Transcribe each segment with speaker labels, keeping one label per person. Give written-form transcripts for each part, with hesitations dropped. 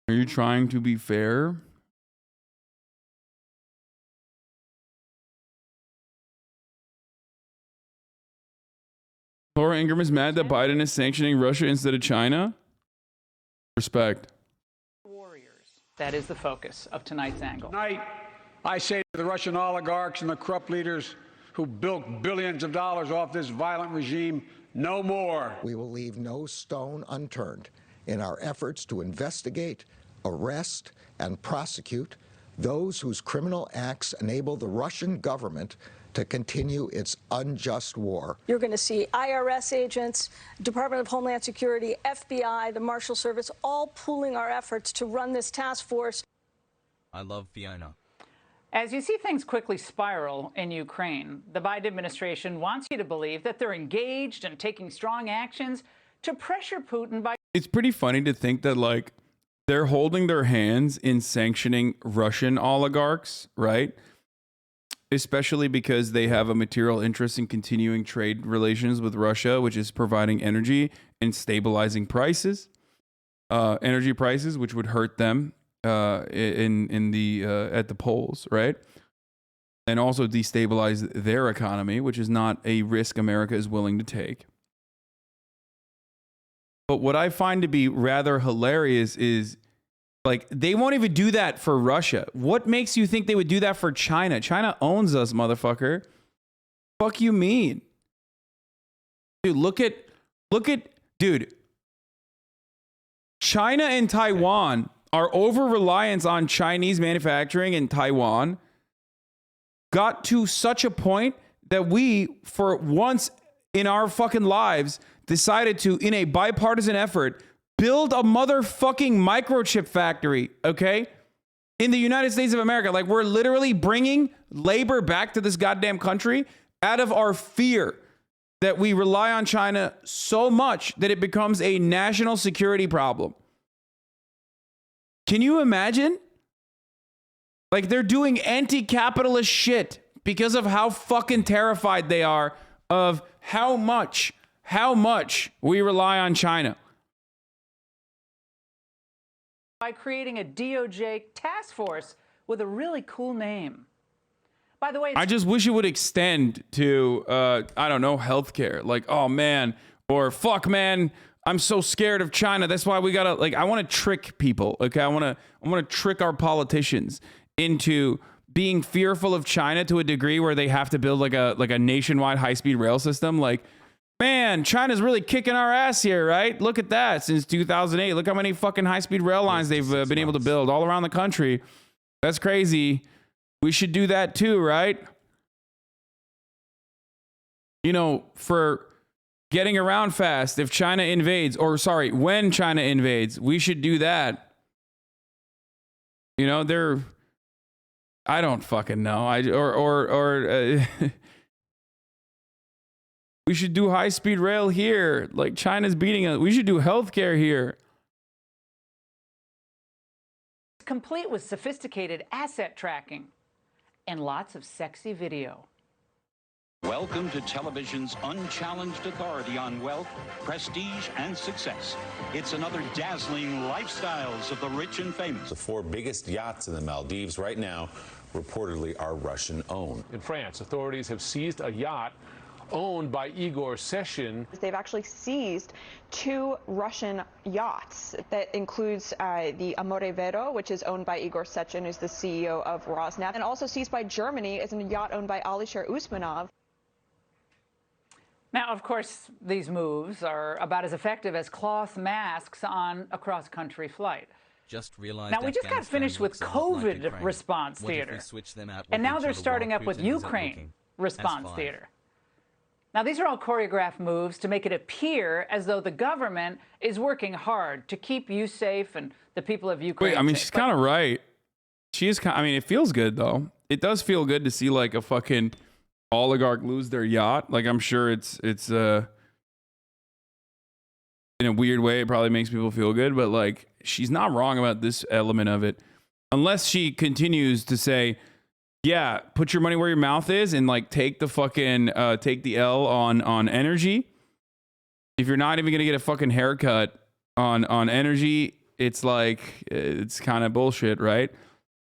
Speaker 1: Are you trying to be fair? Laura Ingraham is mad that Biden is sanctioning Russia instead of China. Respect.
Speaker 2: Warriors. That is the focus of tonight's angle.
Speaker 3: Tonight, I say to the Russian oligarchs and the corrupt leaders who built billions of dollars off this violent regime, no more.
Speaker 4: We will leave no stone unturned in our efforts to investigate, arrest, and prosecute those whose criminal acts enable the Russian government to continue its unjust war.
Speaker 5: You're going to see IRS agents, Department of Homeland Security, FBI, the Marshal Service, all pooling our efforts to run this task force.
Speaker 6: I love Fiona.
Speaker 2: As you see things quickly spiral in Ukraine, the Biden administration wants you to believe that they're engaged and taking strong actions to pressure Putin by...
Speaker 1: It's pretty funny to think that, like, they're holding their hands in sanctioning Russian oligarchs, right? Especially because they have a material interest in continuing trade relations with Russia, which is providing energy and stabilizing prices, energy prices, which would hurt them in the at the polls, right? And also destabilize their economy, which is not a risk America is willing to take. But what I find to be rather hilarious is, like, they won't even do that for Russia. What makes you think they would do that for China? China owns us, motherfucker. Fuck you mean? Dude, look at, dude. China and Taiwan, our over-reliance on Chinese manufacturing in Taiwan got to such a point that we, for once in our fucking lives, decided to, in a bipartisan effort, build a motherfucking microchip factory, okay? In the United States of America. Like, we're literally bringing labor back to this goddamn country out of our fear that we rely on China so much that it becomes a national security problem. Can you imagine? Like, they're doing anti-capitalist shit because of how fucking terrified they are of how much we rely on China.
Speaker 2: By creating a DOJ task force with a really cool name. By the way,
Speaker 1: I just wish it would extend to, I don't know, healthcare. Like, oh man, or fuck man, I'm so scared of China. That's why we gotta, like, I want to trick people. Okay, I want to trick our politicians into being fearful of China to a degree where they have to build like a nationwide high-speed rail system. Like, man, China's really kicking our ass here, right? Look at that. Since 2008, look how many fucking high-speed rail lines they've been able to build all around the country. That's crazy. We should do that too, right? You know, for getting around fast, if China invades, or sorry, when China invades, we should do that. You know, I don't fucking know. We should do high-speed rail here. Like, China's beating us. We should do healthcare here.
Speaker 2: complete with sophisticated asset tracking and lots of sexy video.
Speaker 7: Welcome to television's unchallenged authority on wealth, prestige, and success. It's another dazzling lifestyles of the rich and famous.
Speaker 8: The four biggest yachts in the Maldives right now reportedly are Russian-owned.
Speaker 9: In France, authorities have seized a yacht owned by Igor Sechin.
Speaker 10: They've actually seized 2 Russian yachts. That includes the Amore Vero, which is owned by Igor Sechin, who's the CEO of Rosneft, and also seized by Germany is a yacht owned by Alisher Usmanov.
Speaker 2: Now, of course, these moves are about as effective as cloth masks on a cross-country flight.
Speaker 6: Just realized
Speaker 2: now, we just got finished with COVID response theater, and now they're starting up with Ukraine response theater. Now, these are all choreographed moves to make it appear as though the government is working hard to keep you safe and the people of Ukraine
Speaker 1: Wait, I mean,
Speaker 2: safe.
Speaker 1: she's kind of right. She is kind. I mean, it feels good though. It does feel good to see like a fucking oligarch lose their yacht. Like, I'm sure it's in a weird way, it probably makes people feel good, but like, she's not wrong about this element of it, unless she continues to say, yeah, put your money where your mouth is and like take the fucking take the L on energy. If you're not even gonna get a fucking haircut on energy, it's like, it's kind of bullshit, right?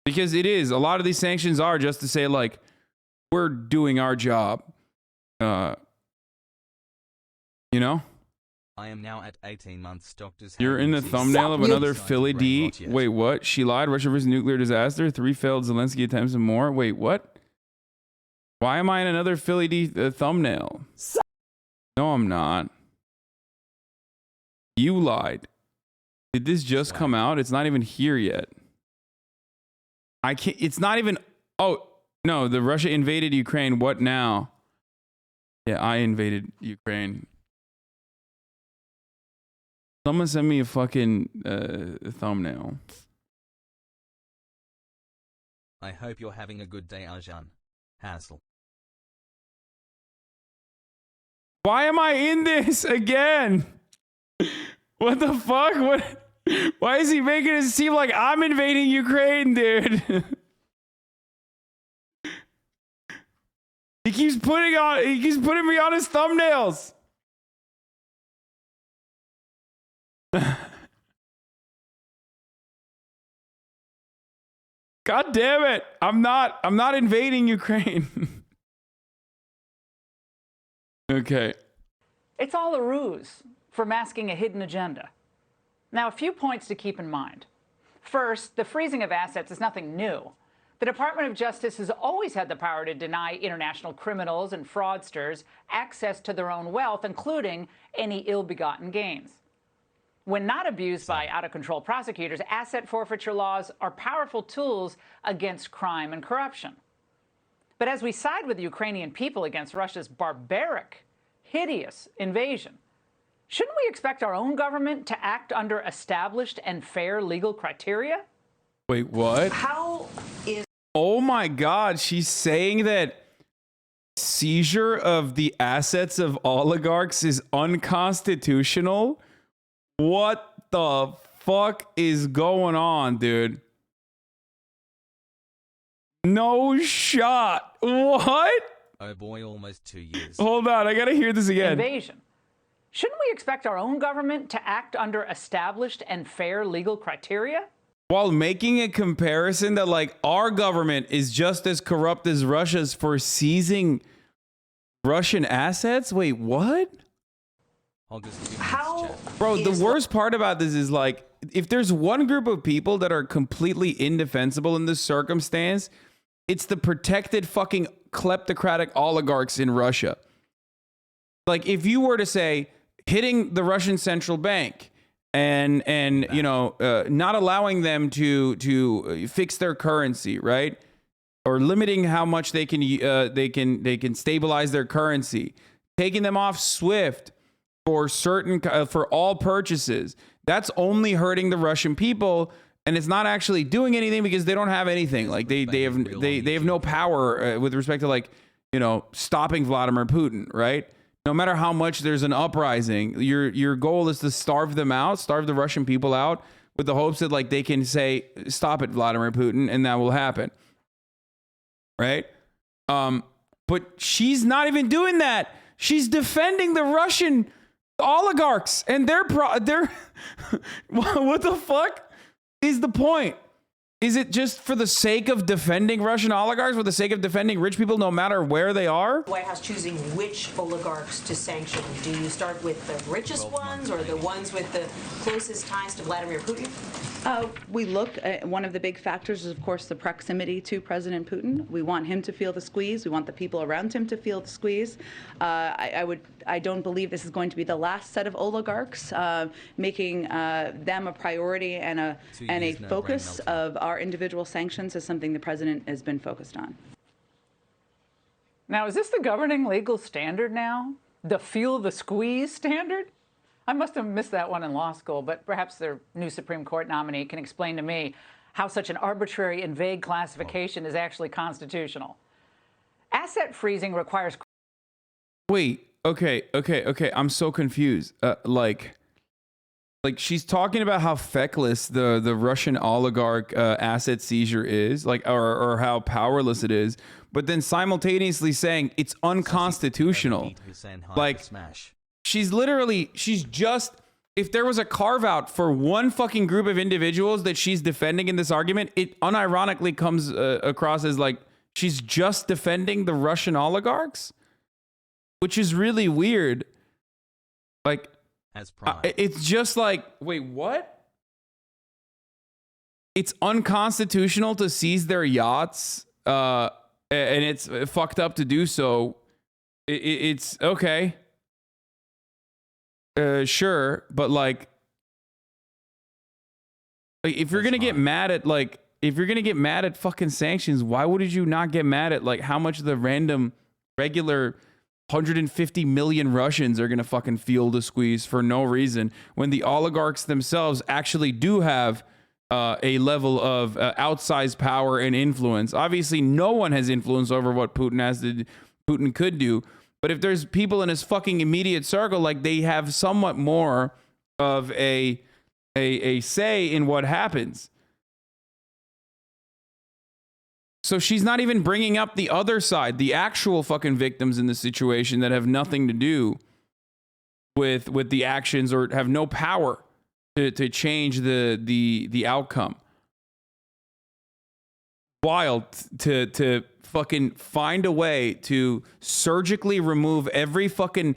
Speaker 1: Because it is. A lot of these sanctions are just to say, like, we're doing our job. You know?
Speaker 6: I am now at 18 months. Doctors.
Speaker 1: You're in the thumbnail of another Philly D. Wait, what? She lied. Russia versus nuclear disaster. 3 failed Zelensky attempts and more. Wait, what? Why am I in another Philly D thumbnail? No, I'm not. You lied. Did this just come out? It's not even here yet. I can't. It's not even. Oh no! The Russia invaded Ukraine. What now? Yeah, I invaded Ukraine. Someone send me a fucking thumbnail.
Speaker 6: I hope you're having a good day, Arjan. Hassel.
Speaker 1: Why am I in this again? What the fuck? What? Why is he making it seem like I'm invading Ukraine, dude? He keeps putting me on his thumbnails. God damn it. I'm not invading Ukraine. Okay.
Speaker 2: It's all a ruse for masking a hidden agenda. Now, a few points to keep in mind. First, the freezing of assets is nothing new. The Department of Justice has always had the power to deny international criminals and fraudsters access to their own wealth, including any ill-begotten gains. When not abused by out-of-control prosecutors, asset forfeiture laws are powerful tools against crime and corruption. But as we side with the Ukrainian people against Russia's barbaric, hideous invasion, shouldn't we expect our own government to act under established and fair legal criteria?
Speaker 1: Wait, what?
Speaker 2: How is...
Speaker 1: Oh my God, she's saying that seizure of the assets of oligarchs is unconstitutional? What the fuck is going on, dude? No shot. What?
Speaker 6: Oh boy, almost 2 years.
Speaker 1: Hold on, I gotta hear this again.
Speaker 2: Invasion. Shouldn't we expect our own government to act under established and fair legal criteria?
Speaker 1: While making a comparison that, like, our government is just as corrupt as Russia's for seizing Russian assets? Wait, what?
Speaker 2: How?
Speaker 1: Bro, the worst part about this is, like, if there's one group of people that are completely indefensible in this circumstance, it's the protected fucking kleptocratic oligarchs in Russia. Like, if you were to say hitting the Russian central bank and you know, not allowing them to fix their currency, right? Or limiting how much they can stabilize their currency, taking them off SWIFT for certain for all purchases. That's only hurting the Russian people, and it's not actually doing anything because they don't have anything. Like they have no power with respect to, like, you know, stopping Vladimir Putin, right? No matter how much there's an uprising, your goal is to starve them out, starve the Russian people out, with the hopes that, like, they can say, stop it, Vladimir Putin, and that will happen. Right? But she's not even doing that. She's defending the Russian oligarchs and their what the fuck is the point? Is it just for the sake of defending Russian oligarchs, for the sake of defending rich people no matter where they are?
Speaker 11: White House choosing which oligarchs to sanction. Do you start with the richest ones or the ones with the closest ties to Vladimir Putin?
Speaker 12: We look at one of the big factors is, of course, the proximity to President Putin. We want him to feel the squeeze. We want the people around him to feel the squeeze. I don't believe this is going to be the last set of oligarchs. Making them a priority and a focus of our individual sanctions is something the president has been focused on.
Speaker 2: Now, is this the governing legal standard now? The feel the squeeze standard? I must have missed that one in law school, but perhaps their new Supreme Court nominee can explain to me how such an arbitrary and vague classification is actually constitutional. Asset freezing requires...
Speaker 1: Wait, okay. I'm so confused. Like she's talking about how feckless the Russian oligarch asset seizure is, like, or how powerless it is, but then simultaneously saying it's unconstitutional. Like, she's just if there was a carve out for one fucking group of individuals that she's defending in this argument, it unironically comes across as like she's just defending the Russian oligarchs, which is really weird. Like, it's just like, wait, what? It's unconstitutional to seize their yachts, and it's fucked up to do so. It's okay. Sure, but like if you're gonna get mad at fucking sanctions, why would you not get mad at like how much the regular 150 million Russians are gonna fucking feel the squeeze for no reason when the oligarchs themselves actually do have a level of outsized power and influence. Obviously, no one has influence over what Putin could do. But if there's people in his fucking immediate circle, like they have somewhat more of a say in what happens. So she's not even bringing up the other side, the actual fucking victims in the situation that have nothing to do with the actions or have no power to change the outcome. Wild to fucking find a way to surgically remove every fucking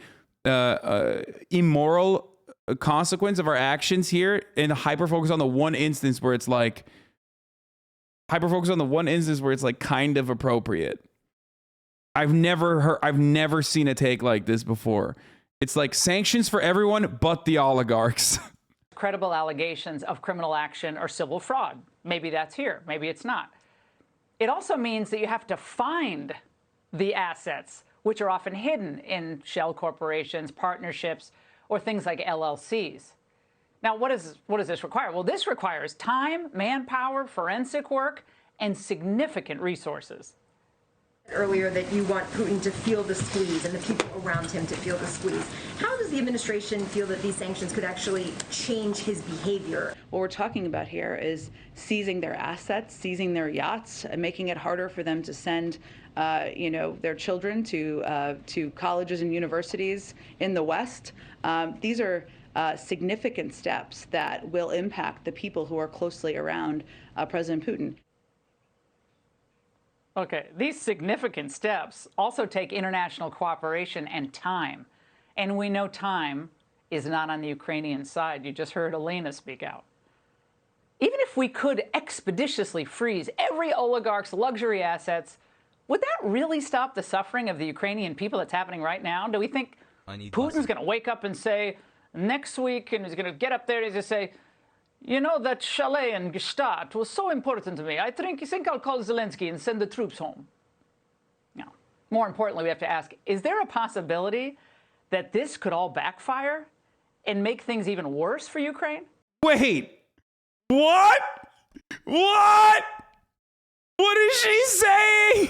Speaker 1: immoral consequence of our actions here and hyper focus on the one instance where it's like kind of appropriate. I've never seen a take like this before. It's like sanctions for everyone but the oligarchs.
Speaker 2: Credible allegations of criminal action or civil fraud. Maybe that's here, maybe it's not. It also means that you have to find the assets, which are often hidden in shell corporations, partnerships, or things like LLCs. Now, what does this require? Well, this requires time, manpower, forensic work, and significant resources.
Speaker 13: Earlier that you want Putin to feel the squeeze and the people around him to feel the squeeze. How does the administration feel that these sanctions could actually change his behavior?
Speaker 12: What we're talking about here is seizing their assets, seizing their yachts, and making it harder for them to send their children to colleges and universities in the West. These are significant steps that will impact the people who are closely around President Putin.
Speaker 2: Okay, these significant steps also take international cooperation and time. And we know time is not on the Ukrainian side. You just heard Elena speak out. Even if we could expeditiously freeze every oligarch's luxury assets, would that really stop the suffering of the Ukrainian people that's happening right now? Do we think Putin's going to wake up and say next week, and he's going to get up there and he's going to say, you know, that chalet in Gstaad was so important to me. I think I'll call Zelensky and send the troops home. Now, more importantly, we have to ask, is there a possibility that this could all backfire and make things even worse for Ukraine?
Speaker 1: Wait, what? What? What is she saying?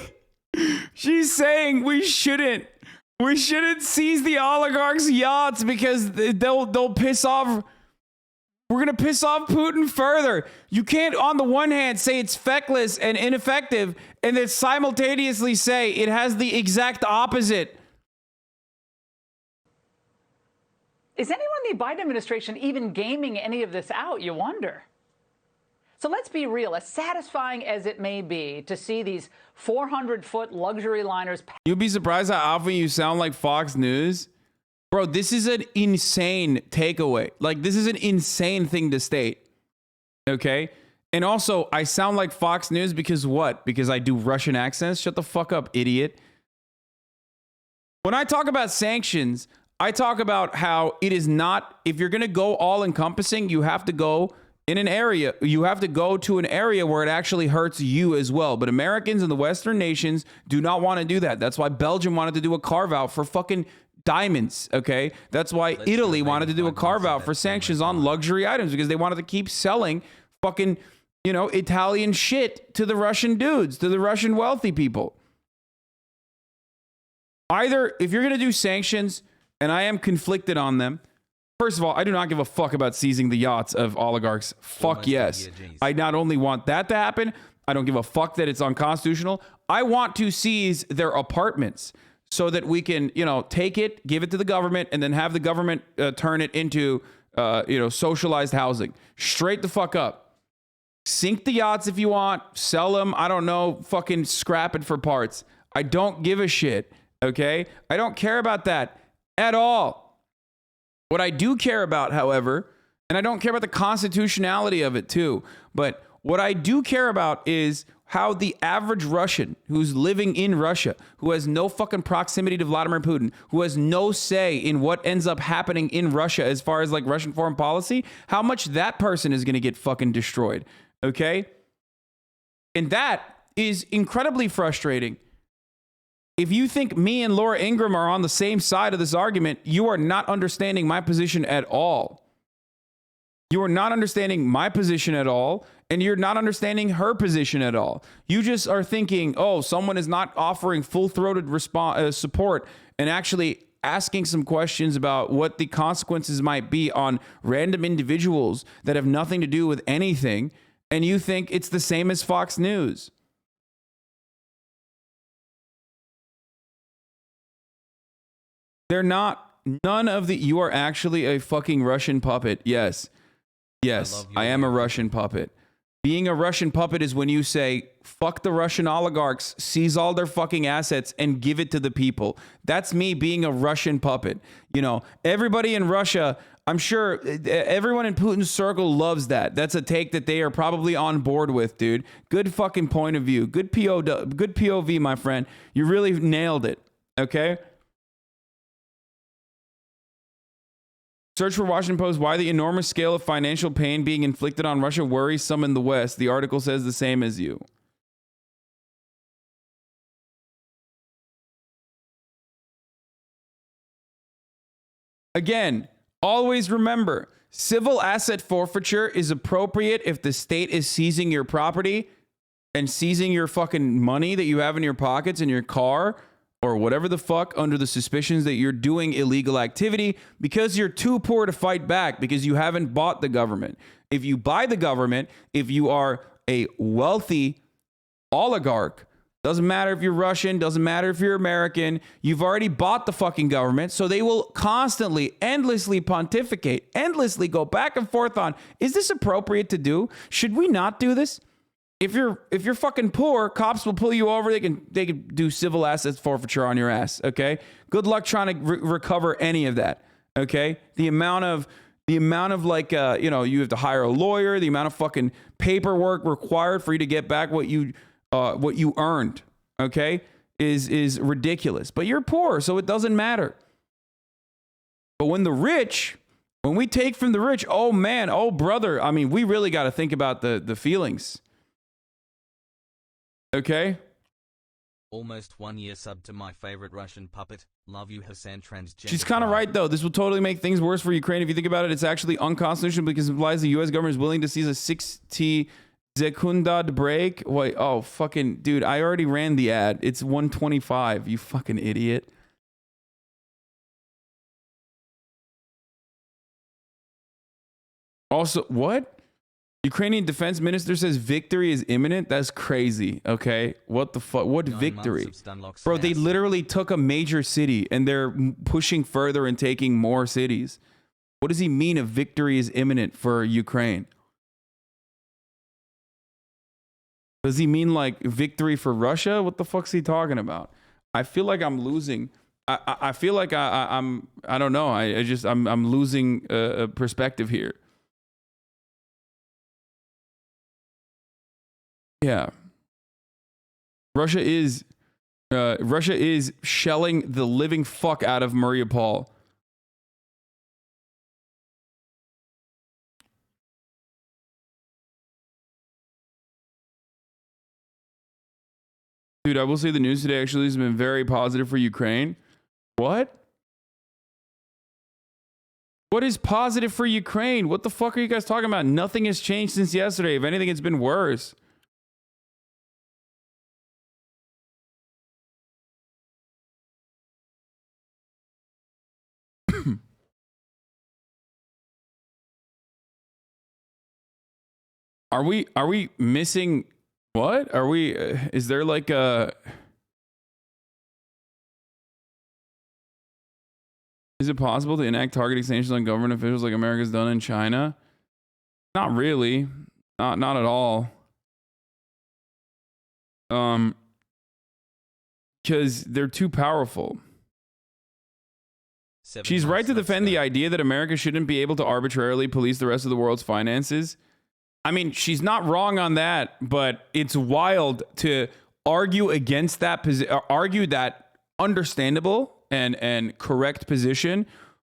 Speaker 1: She's saying we shouldn't seize the oligarchs' yachts because they'll piss off. We're going to piss off Putin further. You can't, on the one hand, say it's feckless and ineffective, and then simultaneously say it has the exact opposite.
Speaker 2: Is anyone in the Biden administration even gaming any of this out, you wonder? So let's be real, as satisfying as it may be to see these 400-foot luxury liners.
Speaker 1: You'd be surprised how often you sound like Fox News. Bro, this is an insane takeaway. Like, this is an insane thing to state. Okay? And also, I sound like Fox News because what? Because I do Russian accents? Shut the fuck up, idiot. When I talk about sanctions, I talk about how it is not, if you're going to go all-encompassing, you have to go in an area. You have to go to an area where it actually hurts you as well. But Americans and the Western nations do not want to do that. That's why Belgium wanted to do a carve-out for fucking diamonds, okay? That's why Italy wanted to do a carve-out for sanctions on luxury items because they wanted to keep selling fucking, Italian shit to the Russian dudes, to the Russian wealthy people. Either, if you're going to do sanctions, and I am conflicted on them, first of all, I do not give a fuck about seizing the yachts of oligarchs. Fuck yes. I not only want that to happen, I don't give a fuck that it's unconstitutional. I want to seize their apartments, so that we can, take it, give it to the government, and then have the government turn it into socialized housing. Straight the fuck up. Sink the yachts if you want. Sell them. I don't know. Fucking scrap it for parts. I don't give a shit. Okay? I don't care about that at all. What I do care about, however, and I don't care about the constitutionality of it too, but what I do care about is how the average Russian who's living in Russia, who has no fucking proximity to Vladimir Putin, who has no say in what ends up happening in Russia as far as like Russian foreign policy, how much that person is going to get fucking destroyed. Okay? And that is incredibly frustrating. If you think me and Laura Ingraham are on the same side of this argument, you are not understanding my position at all. You are not understanding my position at all, and you're not understanding her position at all. You just are thinking, oh, someone is not offering full-throated support and actually asking some questions about what the consequences might be on random individuals that have nothing to do with anything, and you think it's the same as Fox News. They're not. None of the... You are actually a fucking Russian puppet. Yes. Yes, I am a Russian puppet. Being a Russian puppet is when you say, fuck the Russian oligarchs, seize all their fucking assets and give it to the people. That's me being a Russian puppet. You know, everybody in Russia, I'm sure everyone in Putin's circle loves that. That's a take that they are probably on board with, dude. Good fucking point of view. Good POV, my friend. You really nailed it. Okay? Search for Washington Post, why the enormous scale of financial pain being inflicted on Russia worries some in the West. The article says the same as you. Again, always remember, civil asset forfeiture is appropriate if the state is seizing your property and seizing your fucking money that you have in your pockets in your car or whatever the fuck under the suspicions that you're doing illegal activity because you're too poor to fight back because you haven't bought the government. If you buy the government, if you are a wealthy oligarch, doesn't matter if you're Russian, doesn't matter if you're American, you've already bought the fucking government, so they will constantly, endlessly pontificate, endlessly go back and forth on, is this appropriate to do? Should we not do this? If you're fucking poor, cops will pull you over. They can do civil assets forfeiture on your ass. Okay. Good luck trying to recover any of that. Okay. The amount of like you have to hire a lawyer. The amount of fucking paperwork required for you to get back what you earned. Okay, is ridiculous. But you're poor, so it doesn't matter. But when we take from the rich, oh man, oh brother. I mean, we really got to think about the feelings. Okay.
Speaker 6: Almost 1 year sub to my favorite Russian puppet. Love you, Hasan transgender.
Speaker 1: She's kind of right, though. This will totally make things worse for Ukraine. If you think about it, it's actually unconstitutional because it implies the U.S. government is willing to seize a 60 secundad break. Wait, oh, fucking, dude, I already ran the ad. It's 125, you fucking idiot. Also, what? Ukrainian defense minister says victory is imminent. That's crazy. Okay. What the fuck? What victory? Bro, they literally took a major city and they're pushing further and taking more cities. What does he mean a victory is imminent for Ukraine? Does he mean like victory for Russia? What the fuck's he talking about? I feel like I'm losing. I feel like I don't know. I'm losing a perspective here. Yeah. Russia is shelling the living fuck out of Mariupol. Dude, I will say the news today actually has been very positive for Ukraine. What? What is positive for Ukraine? What the fuck are you guys talking about? Nothing has changed since yesterday. If anything, it's been worse. Are we missing what? Are we is there like a Is it possible to enact targeting sanctions on government officials like America's done in China? Not really. Not at all. Because they're too powerful. She's right to defend the idea that America shouldn't be able to arbitrarily police the rest of the world's finances. I mean, she's not wrong on that, but it's wild to argue against that argue that understandable and correct position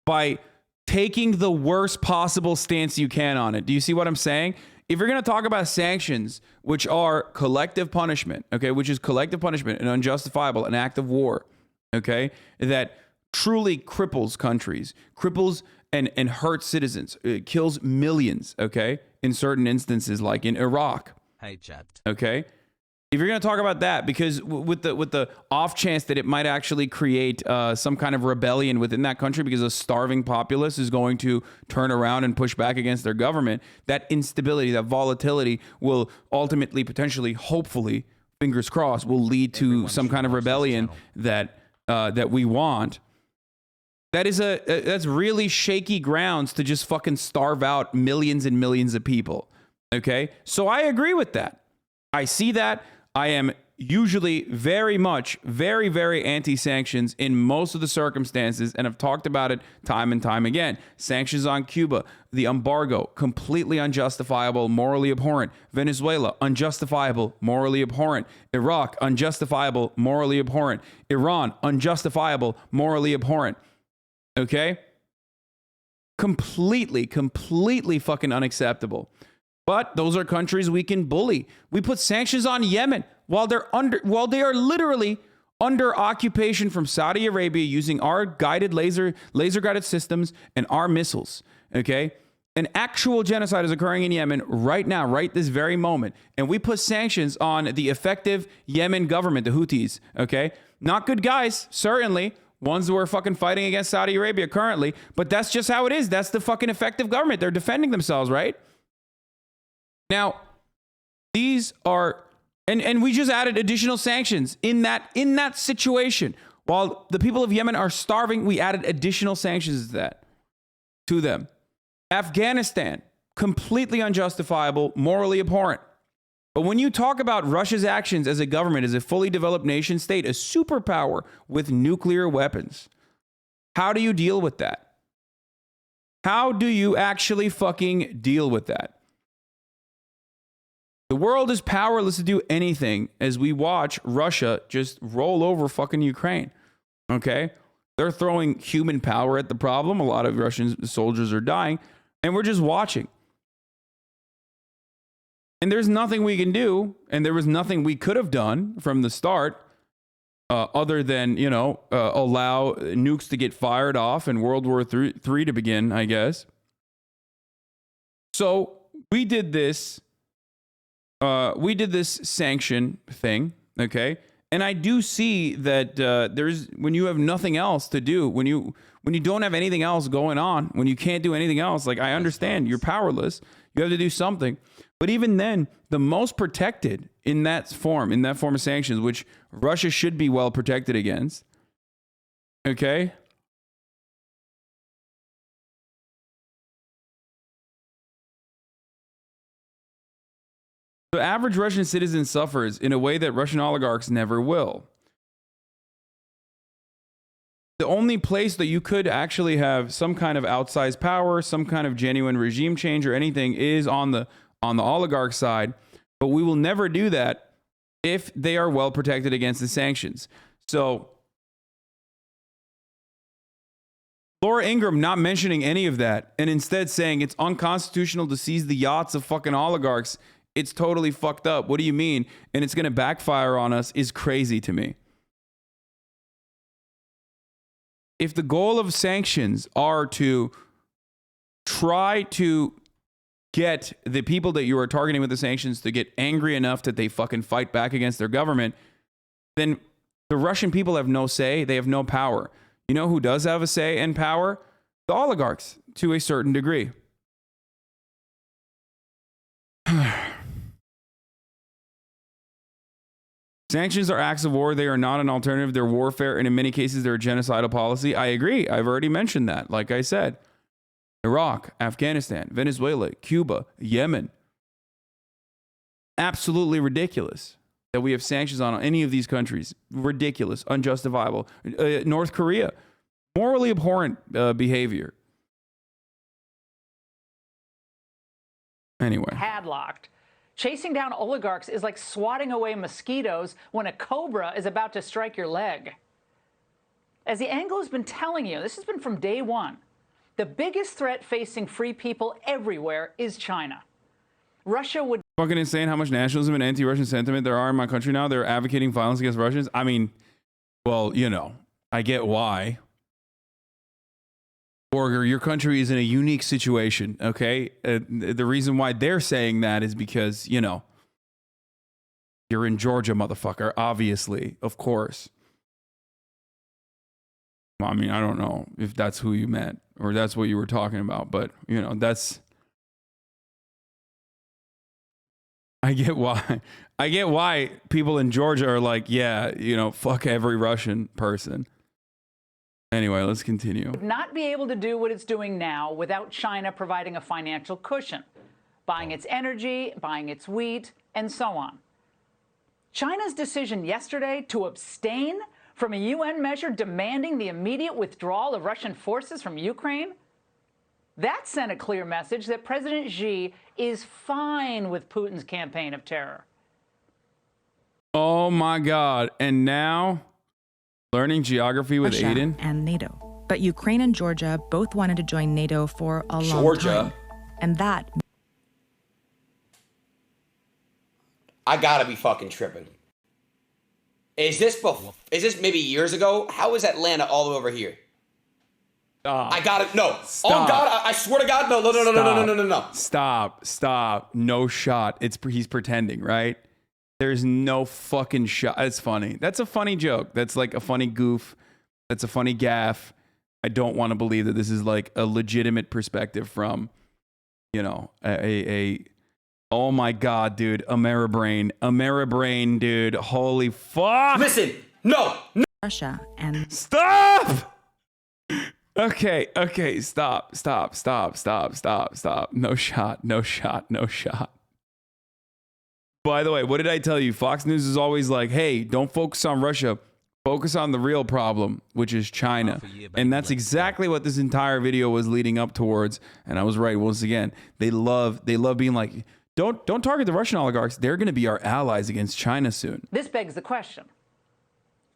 Speaker 1: by taking the worst possible stance you can on it. Do you see what I'm saying? If you're going to talk about sanctions, which are collective punishment, okay, which is collective punishment and unjustifiable, an act of war, okay, that truly cripples countries, cripples and hurts citizens, it kills millions, okay, in certain instances, like in Iraq.
Speaker 6: Hey, chapped.
Speaker 1: Okay. If you're going to talk about that, because with the off chance that it might actually create some kind of rebellion within that country because a starving populace is going to turn around and push back against their government, that instability, that volatility will ultimately, potentially, hopefully, fingers crossed, will lead to some kind of rebellion that we want. That's really shaky grounds to just fucking starve out millions and millions of people. Okay? So I agree with that. I see that. I am usually very anti-sanctions in most of the circumstances, and I've talked about it time and time again. Sanctions on Cuba, the embargo, completely unjustifiable, morally abhorrent. Venezuela, unjustifiable, morally abhorrent. Iraq, unjustifiable, morally abhorrent. Iran, unjustifiable, morally abhorrent. Okay? Completely fucking unacceptable. But those are countries we can bully. We put sanctions on Yemen while they are literally under occupation from Saudi Arabia using our guided laser guided systems and our missiles. Okay? An actual genocide is occurring in Yemen right now, right this very moment. And we put sanctions on the effective Yemen government, the Houthis. Okay? Not good guys, certainly. Ones who are fucking fighting against Saudi Arabia currently. But that's just how it is. That's the fucking effective government. They're defending themselves, right? Now, these are, and we just added additional sanctions in that situation. While the people of Yemen are starving, we added additional sanctions to them. Afghanistan, completely unjustifiable, morally abhorrent. But when you talk about Russia's actions as a government, as a fully developed nation state, a superpower with nuclear weapons, how do you deal with that? How do you actually fucking deal with that? The world is powerless to do anything as we watch Russia just roll over fucking Ukraine. Okay? They're throwing human power at the problem. A lot of Russian soldiers are dying, and we're just watching. And there's nothing we can do, and there was nothing we could have done from the start other than, allow nukes to get fired off and World War III to begin, I guess. So we did this. We did this sanction thing, okay? And I do see that when you have nothing else to do, when you don't have anything else going on, when you can't do anything else, like I understand you're powerless, you have to do something. But even then, the most protected in that form of sanctions, which Russia should be well protected against, okay? The average Russian citizen suffers in a way that Russian oligarchs never will. The only place that you could actually have some kind of outsized power, some kind of genuine regime change or anything is on the oligarch side, but we will never do that if they are well protected against the sanctions. So Laura Ingraham not mentioning any of that and instead saying it's unconstitutional to seize the yachts of fucking oligarchs. It's totally fucked up. What do you mean? And it's going to backfire on us is crazy to me. If the goal of sanctions are to try to get the people that you are targeting with the sanctions to get angry enough that they fucking fight back against their government, then the Russian people have no say. They have no power. You know who does have a say and power? The oligarchs, to a certain degree. Sanctions are acts of war. They are not an alternative. They're warfare, and in many cases, they're a genocidal policy. I agree. I've already mentioned that. Like I said, Iraq, Afghanistan, Venezuela, Cuba, Yemen. Absolutely ridiculous that we have sanctions on any of these countries. Ridiculous, unjustifiable. North Korea, morally abhorrent behavior. Anyway.
Speaker 2: Padlocked. Chasing down oligarchs is like swatting away mosquitoes when a cobra is about to strike your leg. As the Anglo has been telling you, this has been from day one, the biggest threat facing free people everywhere is China. Russia would...
Speaker 1: Fucking insane how much nationalism and anti-Russian sentiment there are in my country now. They're advocating violence against Russians. I mean, well, you know, I get why. Borger, your country is in a unique situation, okay? The reason why they're saying that is because, you know, you're in Georgia, motherfucker, obviously, of course. Well, I mean, I don't know if that's who you meant or that's what you were talking about, but, you know, that's... I get why people in Georgia are like, yeah, you know, fuck every Russian person. Anyway, let's continue.
Speaker 2: Would not be able to do what it's doing now without China providing a financial cushion, buying its energy, buying its wheat, and so on. China's decision yesterday to abstain from a UN measure demanding the immediate withdrawal of Russian forces from Ukraine, that sent a clear message that President Xi is fine with Putin's campaign of terror.
Speaker 1: Oh my God. And now... learning geography with
Speaker 14: Russia
Speaker 1: Aiden
Speaker 14: and NATO. But Ukraine and Georgia both wanted to join NATO for a long time. And that...
Speaker 15: I gotta be fucking tripping. Is this maybe years ago? How is Atlanta all the way over here? I gotta... No.
Speaker 1: Stop.
Speaker 15: Oh, God. I swear to God. No.
Speaker 1: Stop. No shot. He's pretending, right? There's no fucking shot. It's funny. That's a funny joke. That's like a funny goof. That's a funny gaffe. I don't want to believe that this is like a legitimate perspective from, you know, oh my God, dude. Ameribrain, dude. Holy fuck.
Speaker 15: Listen. No.
Speaker 14: Russia and...
Speaker 1: Stop! Okay. Stop. No shot. By the way, what did I tell you? Fox News is always like, hey, don't focus on Russia. Focus on the real problem, which is China. And that's exactly what this entire video was leading up towards. And I was right once again. They love being like, don't target the Russian oligarchs. They're going to be our allies against China soon.
Speaker 2: This begs the question.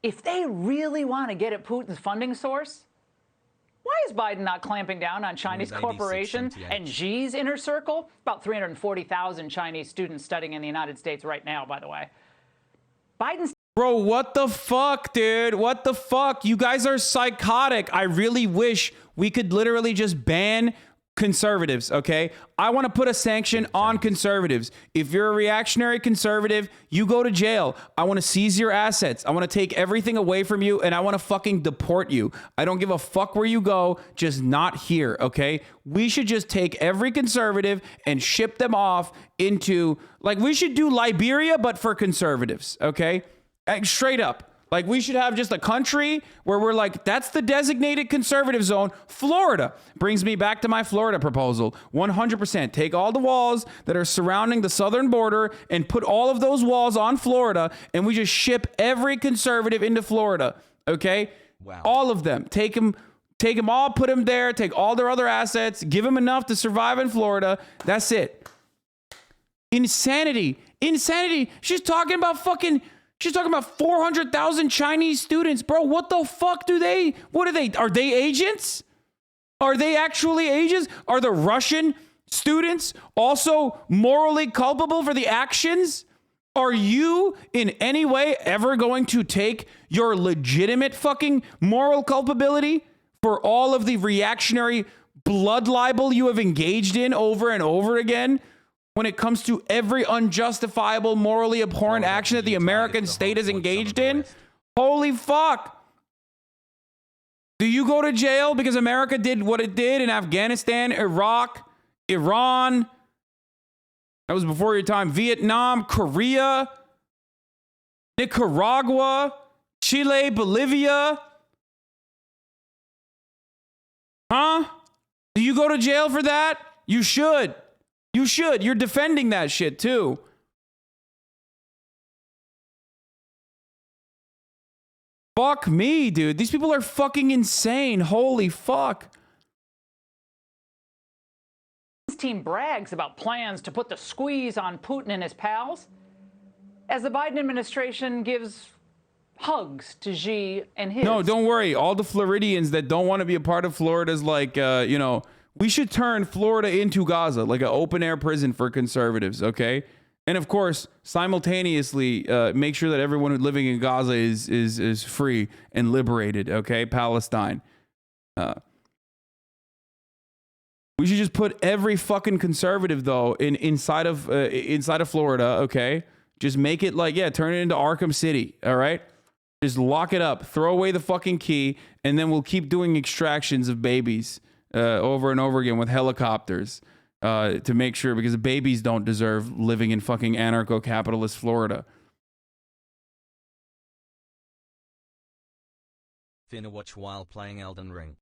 Speaker 2: If they really want to get at Putin's funding source, why is Biden not clamping down on Chinese corporations and Xi's inner circle? About 340,000 Chinese students studying in the United States right now, by the way. Biden's...
Speaker 1: Bro, what the fuck, dude? What the fuck? You guys are psychotic. I really wish we could literally just ban conservatives, okay? I want to put a sanction on conservatives. If you're a reactionary conservative, you go to jail. I want to seize your assets. I want to take everything away from you, and I want to fucking deport you. I don't give a fuck where you go, just not here, okay? We should just take every conservative and ship them off into, like, we should do Liberia, but for conservatives, okay? Straight up. Like, we should have just a country where we're like, that's the designated conservative zone. Florida brings me back to my Florida proposal. 100%. Take all the walls that are surrounding the southern border and put all of those walls on Florida, and we just ship every conservative into Florida. Okay? Wow. All of them. Take them all, put them there, take all their other assets, give them enough to survive in Florida. That's it. Insanity. She's talking about 400,000 Chinese students. Bro, what the fuck are they? Are they agents? Are they actually agents? Are the Russian students also morally culpable for the actions? Are you in any way ever going to take your legitimate fucking moral culpability for all of the reactionary blood libel you have engaged in over and over again? When it comes to every unjustifiable, morally abhorrent action that the American state is engaged in? Holy fuck. Do you go to jail because America did what it did in Afghanistan, Iraq, Iran? That was before your time. Vietnam, Korea. Nicaragua, Chile, Bolivia. Huh? Do you go to jail for that? You should. You should. You're defending that shit too. Fuck me, dude. These people are fucking insane. Holy fuck.
Speaker 2: His team brags about plans to put the squeeze on Putin and his pals, as the Biden administration gives hugs to Xi and his.
Speaker 1: No, don't worry. All the Floridians that don't want to be a part of Florida's like, you know, we should turn Florida into Gaza, like an open air prison for conservatives, okay? And of course, simultaneously, make sure that everyone who's living in Gaza is free and liberated, okay? Palestine. We should just put every fucking conservative though inside of Florida, okay? Just make it like, yeah, turn it into Arkham City, all right? Just lock it up, throw away the fucking key, and then we'll keep doing extractions of babies over and over again with helicopters to make sure, because babies don't deserve living in fucking anarcho-capitalist Florida.
Speaker 6: Finna watch while playing Elden Ring.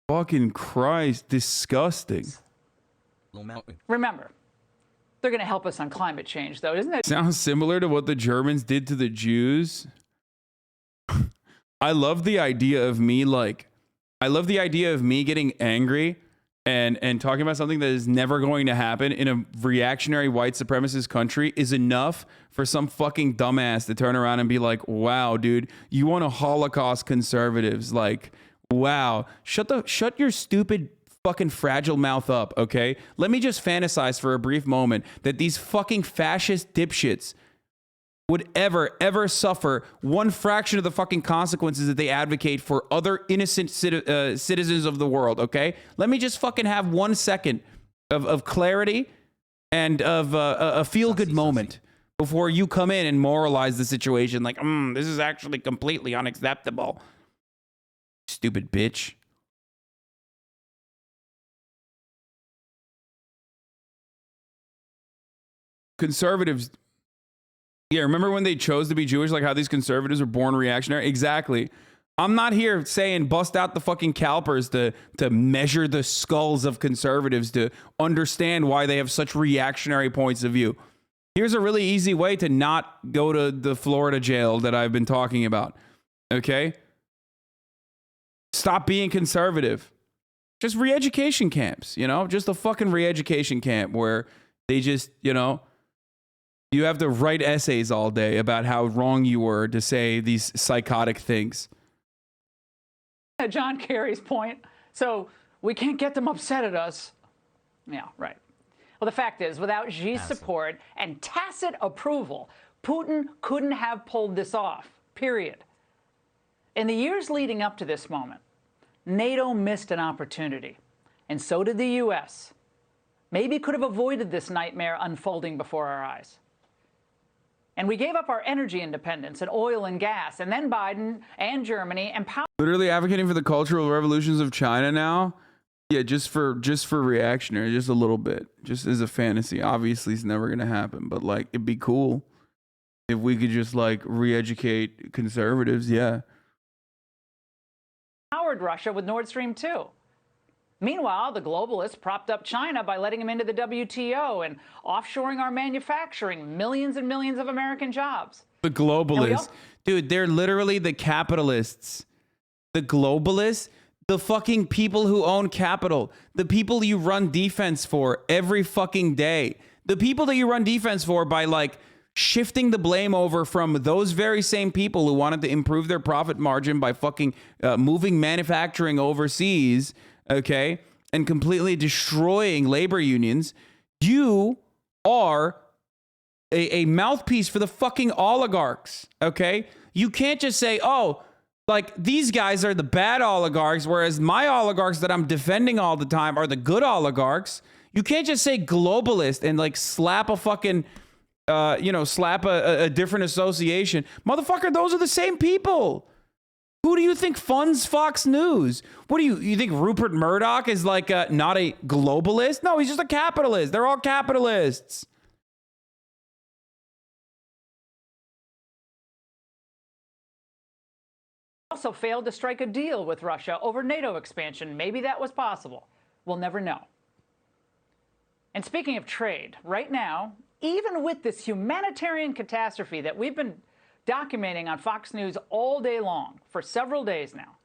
Speaker 1: Fucking Christ, disgusting.
Speaker 2: Remember, they're going to help us on climate change, though, isn't it?
Speaker 1: Sounds similar to what the Germans did to the Jews. I love the idea of me getting angry and talking about something that is never going to happen in a reactionary white supremacist country is enough for some fucking dumbass to turn around and be like, wow, dude, you want to Holocaust conservatives. Like, wow, shut your stupid fucking fragile mouth up, okay? Let me just fantasize for a brief moment that these fucking fascist dipshits would ever suffer one fraction of the fucking consequences that they advocate for other innocent citizens of the world, okay? Let me just fucking have 1 second of clarity and of a feel-good moment before you come in and moralize the situation like, this is actually completely unacceptable. Stupid bitch. Conservatives. Yeah, remember when they chose to be Jewish, like how these conservatives were born reactionary? Exactly. I'm not here saying bust out the fucking calipers to measure the skulls of conservatives to understand why they have such reactionary points of view. Here's a really easy way to not go to the Florida jail that I've been talking about. Okay? Stop being conservative. Just re-education camps, you know? Just a fucking re-education camp where they just, you know, you have to write essays all day about how wrong you were to say these psychotic things.
Speaker 2: John Kerry's point. So we can't get them upset at us. Yeah, right. Well, the fact is, without Xi's support and tacit approval, Putin couldn't have pulled this off, period. In the years leading up to this moment, NATO missed an opportunity, and so did the U.S. Maybe could have avoided this nightmare unfolding before our eyes. And we gave up our energy independence and oil and gas, and then Biden and Germany empowered.
Speaker 1: Literally advocating for the cultural revolutions of China now. Yeah, just for reactionary, just a little bit, just as a fantasy. Obviously, it's never gonna happen, but like it'd be cool if we could just like re-educate conservatives. Yeah.
Speaker 2: Powered Russia with Nord Stream 2. Meanwhile, the globalists propped up China by letting them into the WTO and offshoring our manufacturing, millions and millions of American jobs.
Speaker 1: The globalists. Dude, they're literally the capitalists. The globalists, the fucking people who own capital, the people you run defense for every fucking day. The people that you run defense for by like shifting the blame over from those very same people who wanted to improve their profit margin by fucking moving manufacturing overseas, okay, and completely destroying labor unions. You are a mouthpiece for the fucking oligarchs, okay? You can't just say, oh, like these guys are the bad oligarchs, whereas my oligarchs that I'm defending all the time are the good oligarchs. You can't just say globalist and like slap a fucking slap a different association. Motherfucker, those are the same people. Who do you think funds Fox News? What do you think Rupert Murdoch is like not a globalist? No, he's just a capitalist. They're all capitalists.
Speaker 2: Also failed to strike a deal with Russia over NATO expansion. Maybe that was possible. We'll never know. And speaking of trade, right now, even with this humanitarian catastrophe that we've been documenting on Fox News all day long for several days now,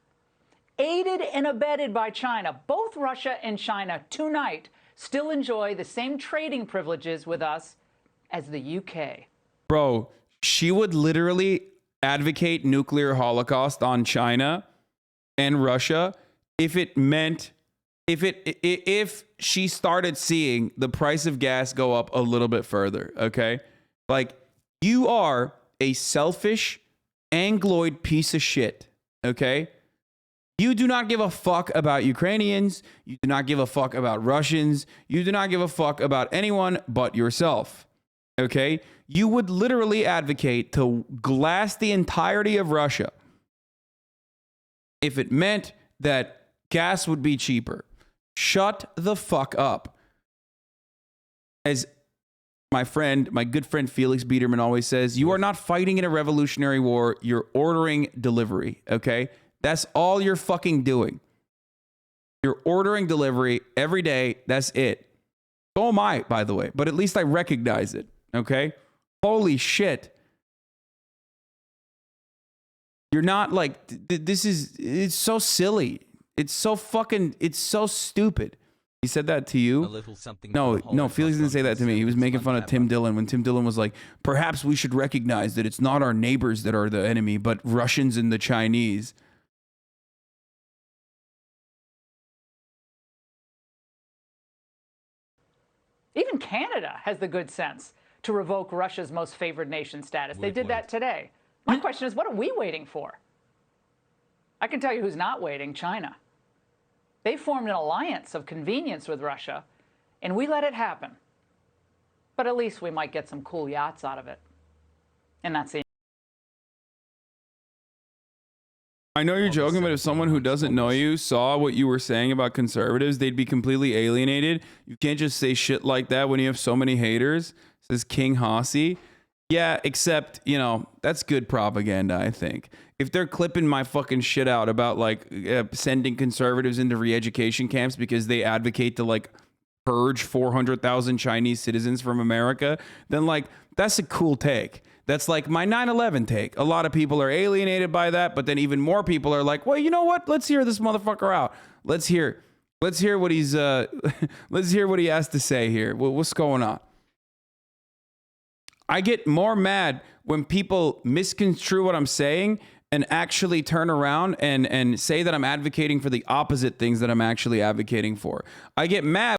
Speaker 2: aided and abetted by China, both Russia and China tonight still enjoy the same trading privileges with us as the UK.
Speaker 1: Bro, she would literally advocate nuclear holocaust on China and Russia if she started seeing the price of gas go up a little bit further, okay? Like, you are a selfish, Angloid piece of shit, okay? You do not give a fuck about Ukrainians. You do not give a fuck about Russians. You do not give a fuck about anyone but yourself, okay? You would literally advocate to glass the entirety of Russia if it meant that gas would be cheaper. Shut the fuck up. As my good friend Felix Biederman always says, you are not fighting in a revolutionary war. You're ordering delivery, okay? That's all you're fucking doing. You're ordering delivery every day. That's it. So am I, by the way, but at least I recognize it, okay? Holy shit. You're not like, it's so silly. It's so stupid. He said that to you? No, Felix didn't say that to me. He was making fun of Tim Dillon when Tim Dillon was like, perhaps we should recognize that it's not our neighbors that are the enemy, but Russians and the Chinese.
Speaker 2: Even Canada has the good sense to revoke Russia's most favored nation status. They did that today. My question is, what are we waiting for? I can tell you who's not waiting: China. They formed an alliance of convenience with Russia, and we let it happen. But at least we might get some cool yachts out of it. And that's the...
Speaker 1: I know you're joking, but if someone who doesn't know you saw what you were saying about conservatives, they'd be completely alienated. You can't just say shit like that when you have so many haters, says King Hossie. Yeah, except, that's good propaganda, I think. If they're clipping my fucking shit out about, sending conservatives into re-education camps because they advocate to, purge 400,000 Chinese citizens from America, then, that's a cool take. That's like my 9/11 take. A lot of people are alienated by that, but then even more people are like, well, you know what? Let's hear this motherfucker out. Let's hear what he's, let's hear what he has to say here. What's going on? I get more mad when people misconstrue what I'm saying and actually turn around and say that I'm advocating for the opposite things that I'm actually advocating for. I get mad